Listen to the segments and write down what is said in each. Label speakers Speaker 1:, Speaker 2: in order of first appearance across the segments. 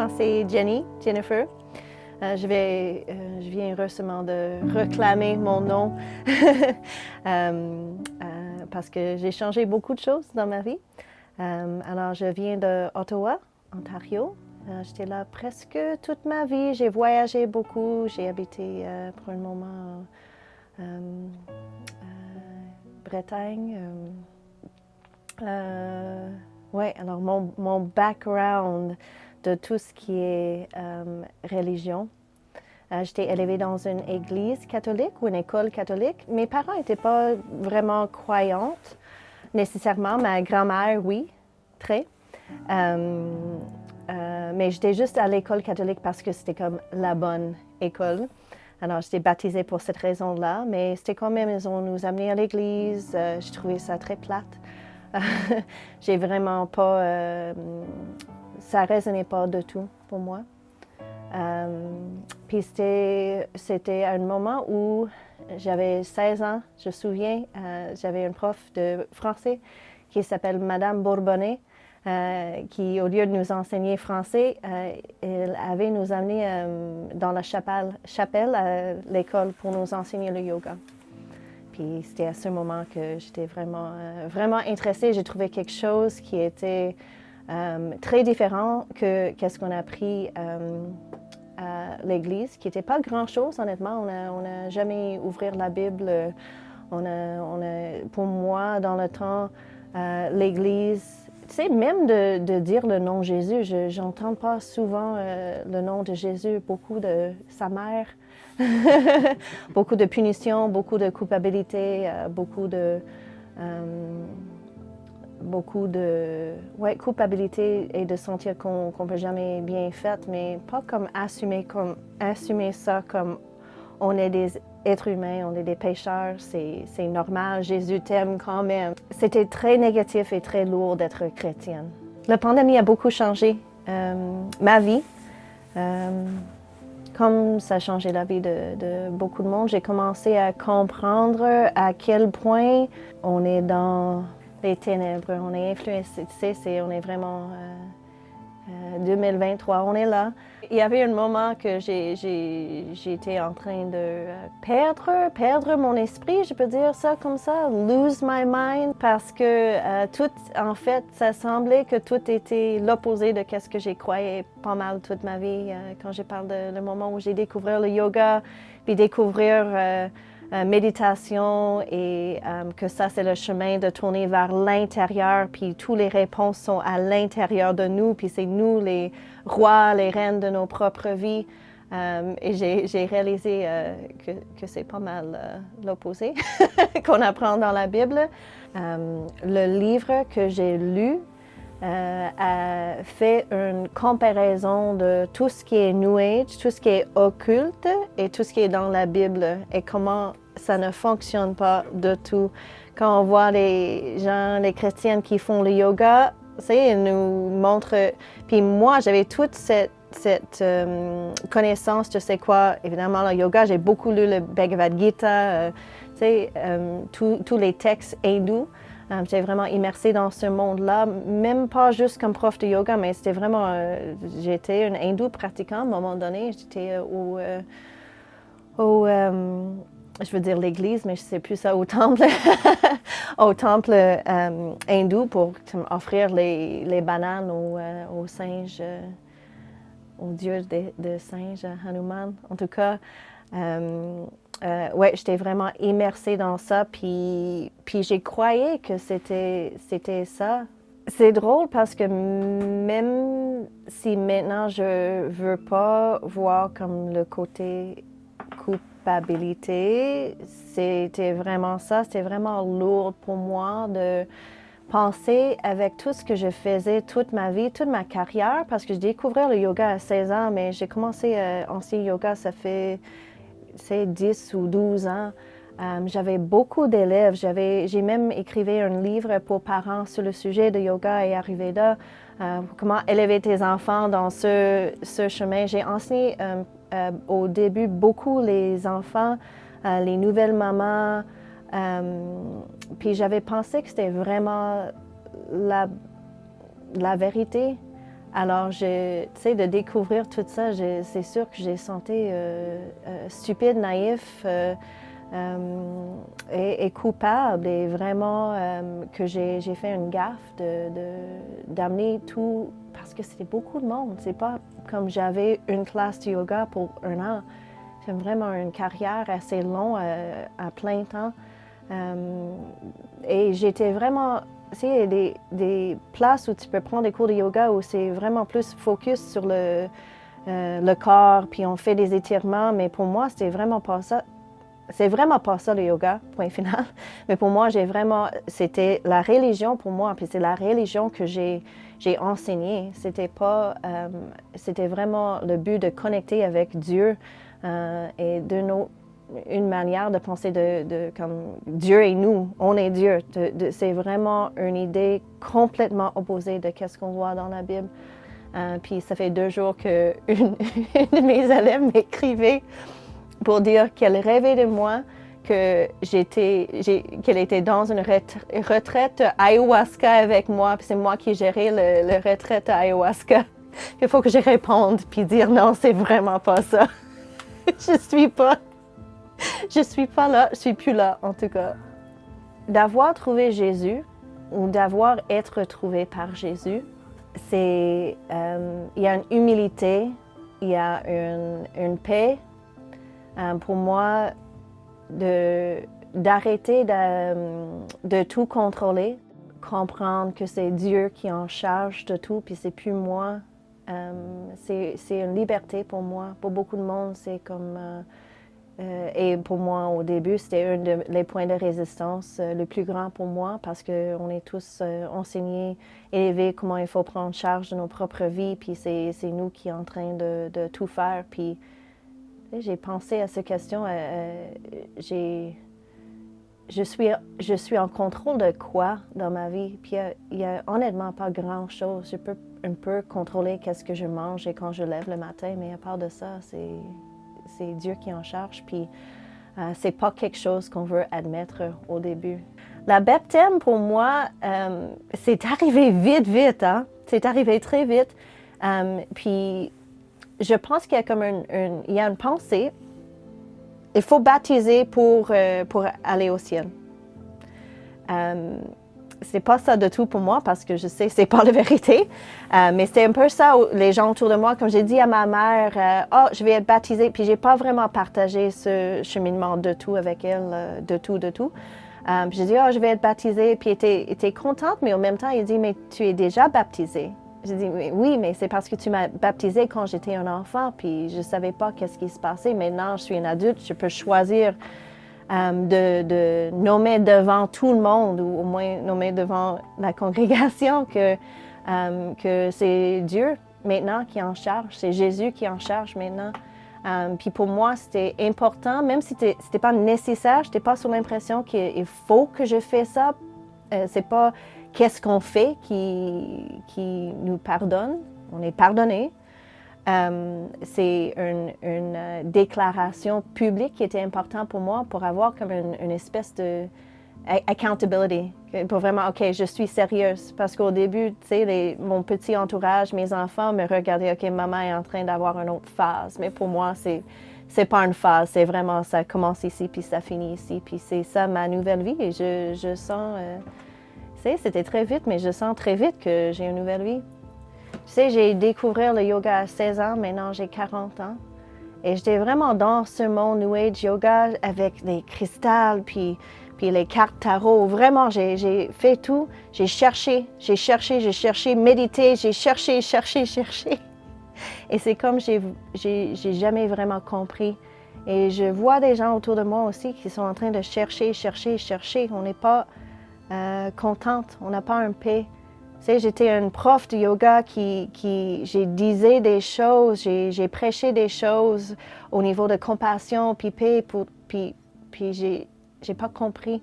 Speaker 1: moi c'est Jennifer. Je viens récemment de réclamer mon nom parce que j'ai changé beaucoup de choses dans ma vie. Alors, je viens d'Ottawa, Ontario. J'étais là presque toute ma vie. J'ai voyagé beaucoup. J'ai habité pour un moment Bretagne. Oui, alors mon background de tout ce qui est religion. J'étais élevée dans une église catholique ou une école catholique. Mes parents n'étaient pas vraiment croyantes nécessairement. Ma grand-mère, oui, très. Mais j'étais juste à l'école catholique parce que c'était comme la bonne école. Alors, j'étais baptisée pour cette raison-là, mais c'était quand même, ils ont nous amenés à l'église. J'ai trouvé ça très plate. J'ai vraiment pas... ça ne résonnait pas du tout pour moi. Puis c'était un moment où j'avais 16 ans, je me souviens, j'avais une prof de français qui s'appelle Madame Bourbonnet, qui, au lieu de nous enseigner français, elle avait nous amener dans la chapelle à l'école pour nous enseigner le yoga. Puis c'était à ce moment que j'étais vraiment intéressée. J'ai trouvé quelque chose qui était très différent que qu'est-ce qu'on a appris à l'église, qui n'était pas grand-chose, honnêtement. On n'a jamais ouvert la Bible. Pour moi, dans le temps, l'église, tu sais, même de dire le nom Jésus, je n'entends pas souvent le nom de Jésus, beaucoup de sa mère, beaucoup de punitions, beaucoup de culpabilité, beaucoup de culpabilité et de sentir qu'on ne peut jamais bien fait, mais pas comme assumer ça comme on est des êtres humains, on est des pécheurs, c'est normal, Jésus t'aime quand même. C'était très négatif et très lourd d'être chrétienne. La pandémie a beaucoup changé ma vie. Comme ça a changé la vie de beaucoup de monde, j'ai commencé à comprendre à quel point on est dans les ténèbres, on est influencé, tu sais, on est vraiment 2023, on est là. Il y avait un moment que j'étais en train de perdre mon esprit, je peux dire ça comme ça, lose my mind, parce que tout, en fait, ça semblait que tout était l'opposé de ce que j'ai croyé pas mal toute ma vie. Quand je parle de le moment où j'ai découvert le yoga, puis découvrir méditation et que ça, c'est le chemin de tourner vers l'intérieur, puis toutes les réponses sont à l'intérieur de nous, puis c'est nous les rois, les reines de nos propres vies. Et j'ai réalisé que c'est pas mal l'opposé qu'on apprend dans la Bible. Le livre que j'ai lu a fait une comparaison de tout ce qui est New Age, tout ce qui est occulte et tout ce qui est dans la Bible et comment ça ne fonctionne pas du tout. Quand on voit les gens, les chrétiennes qui font le yoga, ils nous montrent... Puis moi, j'avais toute cette connaissance de c'est quoi, évidemment, le yoga. J'ai beaucoup lu le Bhagavad Gita, tous les textes hindous. J'étais vraiment immersée dans ce monde-là, même pas juste comme prof de yoga, mais c'était vraiment... j'étais une hindoue pratiquante à un moment donné. J'étais je veux dire l'église, mais je ne sais plus ça, au temple, au temple hindou pour offrir les bananes aux singes, au dieu des singes, Hanuman. En tout cas, ouais, j'étais vraiment immersée dans ça, puis j'ai croyé que c'était ça. C'est drôle parce que même si maintenant je veux pas voir comme le côté culpabilité, c'était vraiment ça, c'était vraiment lourd pour moi de penser avec tout ce que je faisais toute ma vie, toute ma carrière, parce que j'ai découvert le yoga à 16 ans, mais j'ai commencé à enseigner yoga, ça fait 10 ou 12 ans. J'avais beaucoup d'élèves, j'ai même écrit un livre pour parents sur le sujet de yoga et Ayurveda, comment élever tes enfants dans ce chemin. J'ai enseigné au début beaucoup les enfants, les nouvelles mamans, puis j'avais pensé que c'était vraiment la vérité Alors, tu sais, de découvrir tout ça, c'est sûr que j'ai senti stupide, naïf et coupable. Et vraiment que j'ai fait une gaffe d'amener tout, parce que c'était beaucoup de monde. C'est pas comme j'avais une classe de yoga pour 1 an. C'est vraiment une carrière assez longue à plein temps. Et j'étais vraiment... Tu sais, il y a des places où tu peux prendre des cours de yoga où c'est vraiment plus focus sur le corps, puis on fait des étirements, mais pour moi, c'était vraiment pas ça. C'est vraiment pas ça le yoga, point final. Mais pour moi, c'était la religion pour moi, puis c'est la religion que j'ai enseignée. C'était vraiment le but de connecter avec Dieu et une manière de penser comme Dieu et nous, on est Dieu. C'est vraiment une idée complètement opposée de ce qu'on voit dans la Bible. Puis ça fait 2 jours qu'une de mes élèves m'écrivait pour dire qu'elle rêvait de moi, qu'elle était dans une retraite ayahuasca avec moi, puis c'est moi qui gérais le retraite ayahuasca. Il faut que je réponde puis dire non, c'est vraiment pas ça. Je suis pas là, je suis plus là en tout cas. D'avoir trouvé Jésus ou d'avoir été trouvé par Jésus, il y a une humilité, il y a une paix. Pour moi, d'arrêter de tout contrôler, comprendre que c'est Dieu qui est en charge de tout, puis c'est plus moi. C'est une liberté pour moi. Pour beaucoup de monde, c'est comme... et pour moi, au début, c'était un des points de résistance le plus grand pour moi parce qu'on est tous enseignés, élevés, comment il faut prendre charge de nos propres vies, puis c'est nous qui sommes en train de tout faire. Puis j'ai pensé à cette question. Je suis en contrôle de quoi dans ma vie? Puis il n'y a honnêtement pas grand-chose. Je peux un peu contrôler qu'est-ce que je mange et quand je lève le matin, mais à part de ça, c'est Dieu qui est en charge. Puis c'est pas quelque chose qu'on veut admettre au début. La baptême, pour moi, c'est arrivé vite, hein? C'est arrivé très vite. Puis je pense qu'il y a comme il y a une pensée. Il faut baptiser pour aller au ciel. C'est pas ça de tout pour moi parce que je sais que c'est pas la vérité. Mais c'était un peu ça, les gens autour de moi. Comme j'ai dit à ma mère, je vais être baptisée. Puis j'ai pas vraiment partagé ce cheminement de tout avec elle, de tout. Puis j'ai dit, je vais être baptisée. Puis elle était contente, mais en même temps, elle dit, mais tu es déjà baptisée. J'ai dit, oui, mais c'est parce que tu m'as baptisée quand j'étais un enfant, puis je ne savais pas qu'est-ce qui se passait. Maintenant, je suis une adulte, je peux choisir de nommer devant tout le monde, ou au moins nommer devant la congrégation que c'est Dieu maintenant qui est en charge, c'est Jésus qui est en charge maintenant. Puis pour moi, c'était important, même si c'était pas nécessaire, je n'étais pas sous l'impression qu'il faut que je fasse ça. C'est pas qu'est-ce qu'on fait qui nous pardonne. On est pardonné. C'est une déclaration publique qui était importante pour moi pour avoir comme une espèce de accountability. Pour vraiment, OK, je suis sérieuse. Parce qu'au début, tu sais, mon petit entourage, mes enfants me regardaient, OK, maman est en train d'avoir une autre phase. Mais pour moi, c'est pas une phase. C'est vraiment, ça commence ici, puis ça finit ici. Puis c'est ça ma nouvelle vie. Et je sens... c'était très vite, mais je sens très vite que j'ai une nouvelle vie. Tu sais, j'ai découvert le yoga à 16 ans, maintenant j'ai 40 ans. Et j'étais vraiment dans ce monde New Age yoga avec les cristals, puis les cartes tarot. Vraiment, j'ai fait tout. J'ai cherché, médité, j'ai cherché. Et c'est comme j'ai jamais vraiment compris. Et je vois des gens autour de moi aussi qui sont en train de chercher. On n'est pas... contente, on n'a pas un paix. Tu sais, j'étais une prof de yoga j'ai disais des choses, j'ai prêché des choses au niveau de compassion, puis paix, puis j'ai pas compris.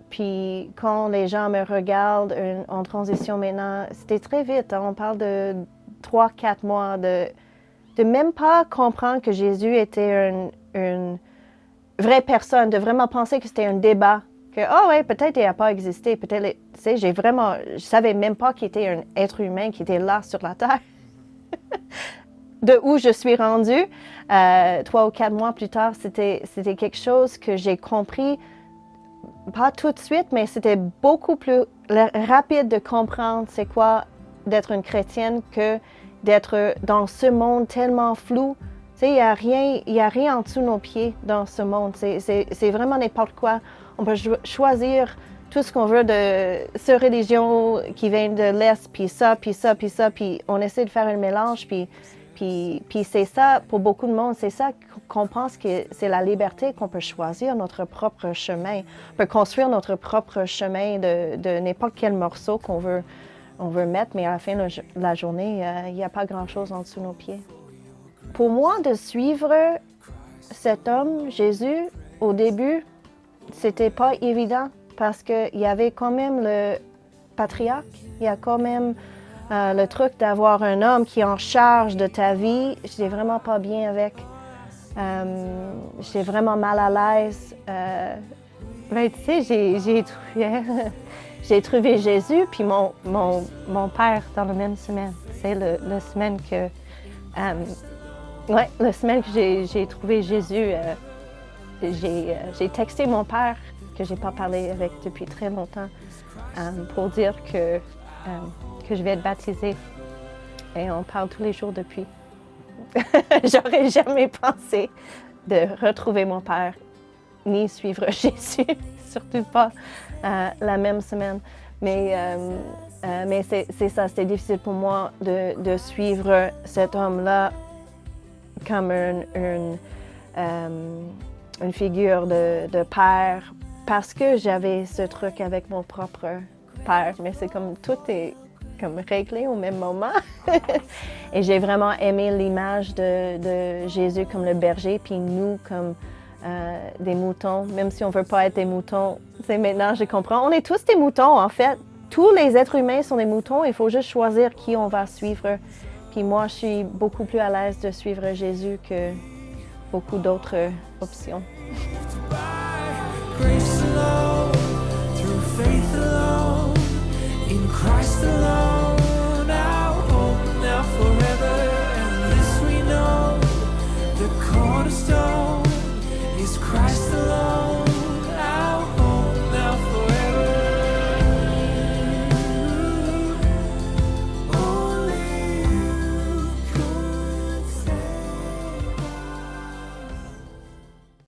Speaker 1: Puis quand les gens me regardent en transition maintenant, c'était très vite, hein, on parle de 3-4 mois, de même pas comprendre que Jésus était une vraie personne, de vraiment penser que c'était un débat Que, oh ouais, peut-être il n'a pas existé, peut-être, tu sais, je savais même pas qu'il était un être humain qui était là sur la Terre. De où je suis rendue, 3 ou 4 mois plus tard, c'était quelque chose que j'ai compris, pas tout de suite, mais c'était beaucoup plus rapide de comprendre c'est quoi d'être une chrétienne que d'être dans ce monde tellement flou. Tu sais, il y a rien en dessous de nos pieds dans ce monde. C'est vraiment n'importe quoi. On peut choisir tout ce qu'on veut de ce religion qui vient de l'Est, puis ça, puis ça, puis ça, puis on essaie de faire un mélange, puis c'est ça, pour beaucoup de monde, c'est ça qu'on pense que c'est la liberté, qu'on peut choisir notre propre chemin. On peut construire notre propre chemin de n'importe quel morceau qu'on veut mettre, mais à la fin de la journée, il n'y a pas grand-chose en dessous de nos pieds. Pour moi, de suivre cet homme, Jésus, au début, c'était pas évident parce qu'il y avait quand même le patriarche, il y a quand même le truc d'avoir un homme qui est en charge de ta vie. J'étais vraiment pas bien avec. J'étais vraiment mal à l'aise. Ben, tu sais, j'ai trouvé Jésus puis mon père dans la même semaine. C'est la semaine que la semaine que j'ai trouvé Jésus, j'ai texté mon père que j'ai pas parlé avec depuis très longtemps pour dire que je vais être baptisée. Et on parle tous les jours depuis. J'aurais jamais pensé de retrouver mon père ni suivre Jésus, surtout pas la même semaine. Mais c'est ça, c'était difficile pour moi de suivre cet homme-là comme une figure de père parce que j'avais ce truc avec mon propre père. Mais c'est comme tout est comme réglé au même moment. Et j'ai vraiment aimé l'image de Jésus comme le berger, puis nous comme des moutons, même si on ne veut pas être des moutons. C'est maintenant, je comprends. On est tous des moutons, en fait. Tous les êtres humains sont des moutons. Il faut juste choisir qui on va suivre. Puis moi, je suis beaucoup plus à l'aise de suivre Jésus que beaucoup d'autres options.